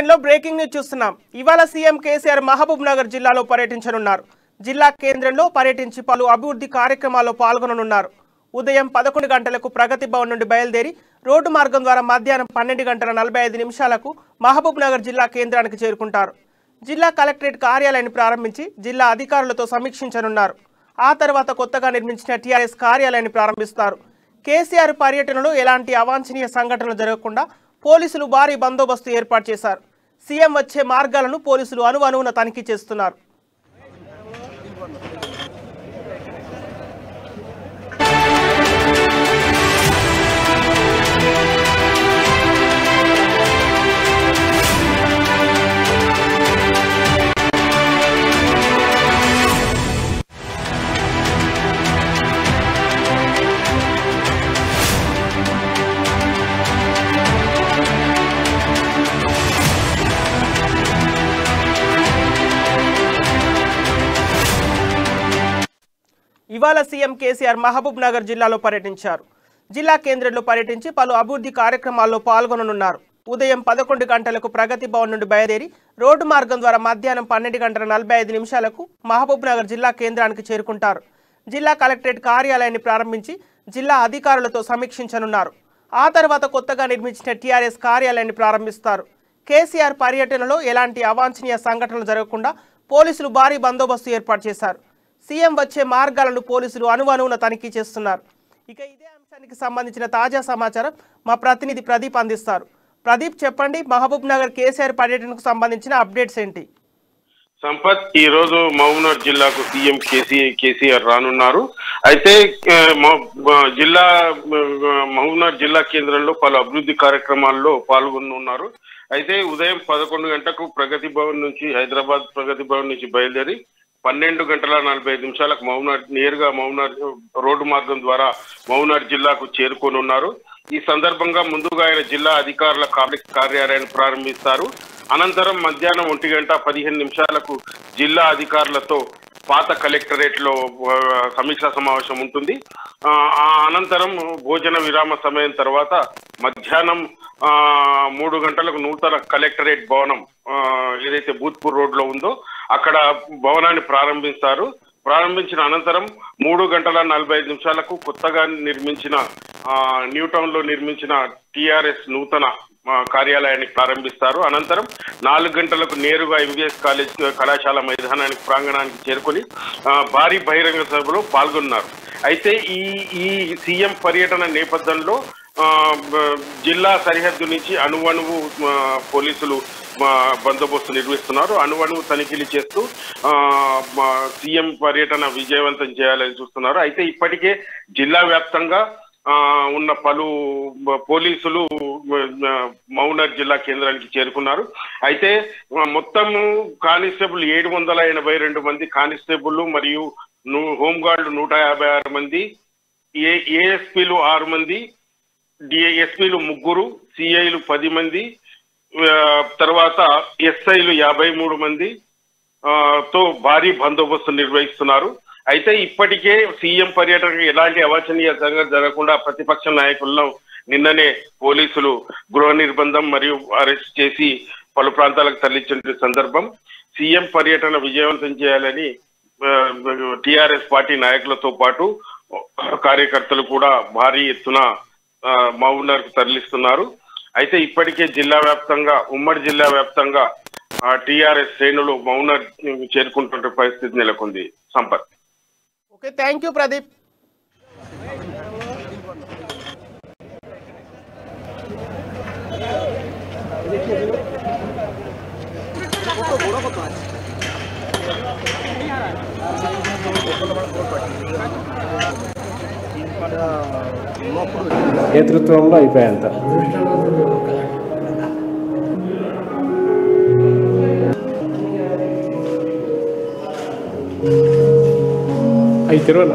బులెటిన్లో breaking news చూస్తున్నాం. ఇవాళ సీఎం కేసీఆర్ మహబూబ్ నగర్ జిల్లాలో పర్యటించనున్నారు. జిల్లా కేంద్రంలో పర్యటించి పలు అభివృద్ధి కార్యక్రమాల్లో పాల్గొననున్నారు. ఉదయం 11 గంటలకు ప్రగతి భవన్ నుండి బయలుదేరి రోడ్డు మార్గం ద్వారా మధ్యాహ్నం 12:45 మహబూబ్ నగర్ జిల్లా కేంద్రానికి చేరుకుంటారు. జిల్లా కలెక్టరేట్ కార్యాలయాన్ని ప్రారంభించి జిల్లా అధికారులతో సమీక్షించనున్నారు. ఆ తర్వాత కొత్తగా నిర్మించిన టీఆర్ఎస్ కార్యాలయాన్ని ప్రారంభిస్తారు. కేసీఆర్ పర్యటనలో ఎలాంటి అవాంఛనీయ సంఘటనలు జరగకుండా పోలీసులు భారీ బందోబస్తు ఏర్పాటు చేశారు. సీఎం వచ్చే మార్గాలను పోలీసులు అణువణువున తనిఖీ చేస్తున్నారు. ఇవాళ సీఎం కేసీఆర్ మహబూబ్ నగర్ జిల్లాలో పర్యటించారు. జిల్లా కేంద్రంలో పర్యటించి పలు అభివృద్ధి కార్యక్రమాల్లో పాల్గొననున్నారు. ఉదయం 11 గంటలకు ప్రగతి భవన్ నుండి బయలుదేరి రోడ్డు మార్గం ద్వారా మధ్యాహ్నం 12:45 మహబూబ్ నగర్ జిల్లా కేంద్రానికి చేరుకుంటారు. జిల్లా కలెక్టరేట్ కార్యాలయాన్ని ప్రారంభించి జిల్లా అధికారులతో సమీక్షించనున్నారు. ఆ తర్వాత కొత్తగా నిర్మించిన టీఆర్ఎస్ కార్యాలయాన్ని ప్రారంభిస్తారు. కేసీఆర్ పర్యటనలో ఎలాంటి అవాంఛనీయ సంఘటనలు జరగకుండా పోలీసులు భారీ బందోబస్తు ఏర్పాటు చేశారు. సీఎం వచ్చే మార్గాలను పోలీసులు అణువణువున తనిఖీ చేస్తున్నారు. ఇక ఇదే అంశానికి సంబంధించిన తాజా సమాచారం మా ప్రతినిధి ప్రదీప్ అందిస్తారు. ప్రదీప్, చెప్పండి, మహబూబ్ నగర్ కేసీఆర్ పర్యటనకు సంబంధించిన అప్డేట్స్ ఏంటి? సంపత్, ఈ రోజు మహబూబ్నగర్ జిల్లాకు సీఎం కేసీఆర్ రానున్నారు. అయితే మహబూబ్నగర్ జిల్లా కేంద్రంలో పలు అభివృద్ధి కార్యక్రమాల్లో పాల్గొనున్నారు. అయితే ఉదయం 11 గంటలకు ప్రగతి భవన్ నుంచి హైదరాబాద్ ప్రగతి భవన్ నుంచి బయలుదేరి 12:45 నేరుగా మహబూబ్నగర్ రోడ్డు మార్గం ద్వారా మహబూబ్నగర్ జిల్లాకు చేరుకోనున్నారు. ఈ సందర్భంగా ముందుగా ఆయన జిల్లా అధికారుల కార్యాలయాన్ని ప్రారంభిస్తారు. అనంతరం మధ్యాహ్నం 1:15 జిల్లా అధికారులతో పాత కలెక్టరేట్ లో సమీక్షా సమావేశం ఉంటుంది. అనంతరం భోజన విరామ సమయం తర్వాత మధ్యాహ్నం 3 గంటలకు నూతన కలెక్టరేట్ భవనం ఏదైతే బూత్పూర్ రోడ్ లో ఉందో అక్కడ భవనాన్ని ప్రారంభిస్తారు. ప్రారంభించిన అనంతరం 3:45 కొత్తగా నిర్మించిన న్యూటౌన్ లో నిర్మించిన టీఆర్ఎస్ నూతన కార్యాలయాన్ని ప్రారంభిస్తారు. అనంతరం 4 గంటలకు నేరుగా ఎంబీఎస్ కళాశాల మైదానానికి ప్రాంగణానికి చేరుకొని భారీ బహిరంగ సభలో పాల్గొన్నారు. అయితే ఈ సీఎం పర్యటన నేపథ్యంలో జిల్లా సరిహద్దు నుంచి అణువణువు పోలీసులు బందోబస్తు నిర్వహిస్తున్నారు. అణువణువు తనిఖీలు చేస్తూ సీఎం పర్యటన విజయవంతం చేయాలని చూస్తున్నారు. అయితే ఇప్పటికే జిల్లా వ్యాప్తంగా ఉన్న పలు పోలీసులు మహబూబ్నగర్ జిల్లా కేంద్రానికి చేరుకున్నారు. అయితే మొత్తము కానిస్టేబుల్ 782 మంది కానిస్టేబుల్ మరియు హోంగార్డులు 156 మంది, ఏఎస్పీలు 6 మంది, డిఎస్పీలు 3, సిఐలు 10 మంది, తర్వాత ఎస్ఐలు 53 మంది తో భారీ బందోబస్తు నిర్వహిస్తున్నారు. అయితే ఇప్పటికే సీఎం పర్యటనకు ఎలాంటి అవాంఛనీయ సంఘటన జరగకుండా ప్రతిపక్ష నాయకులను నిన్ననే పోలీసులు గృహ నిర్బంధం మరియు అరెస్ట్ చేసి పలు ప్రాంతాలకు తరలించిన సందర్భం. సీఎం పర్యటన విజయవంతం చేయాలని టీఆర్ఎస్ పార్టీ నాయకులతో పాటు కార్యకర్తలు కూడా భారీ ఎత్తున మహబూబ్నగర్కు తరలిస్తున్నారు. అయితే ఇప్పటికే జిల్లా వ్యాప్తంగా ఉమ్మడి జిల్లా వ్యాప్తంగా టీఆర్ఎస్ శ్రేణులు మహబూబ్నగర్ చేరుకుంటున్న పరిస్థితి నెలకొంది. Sampath. Okay, thank you Pradeep. నేతృత్వంలో అయిపోయాయంత. అవి తిరగల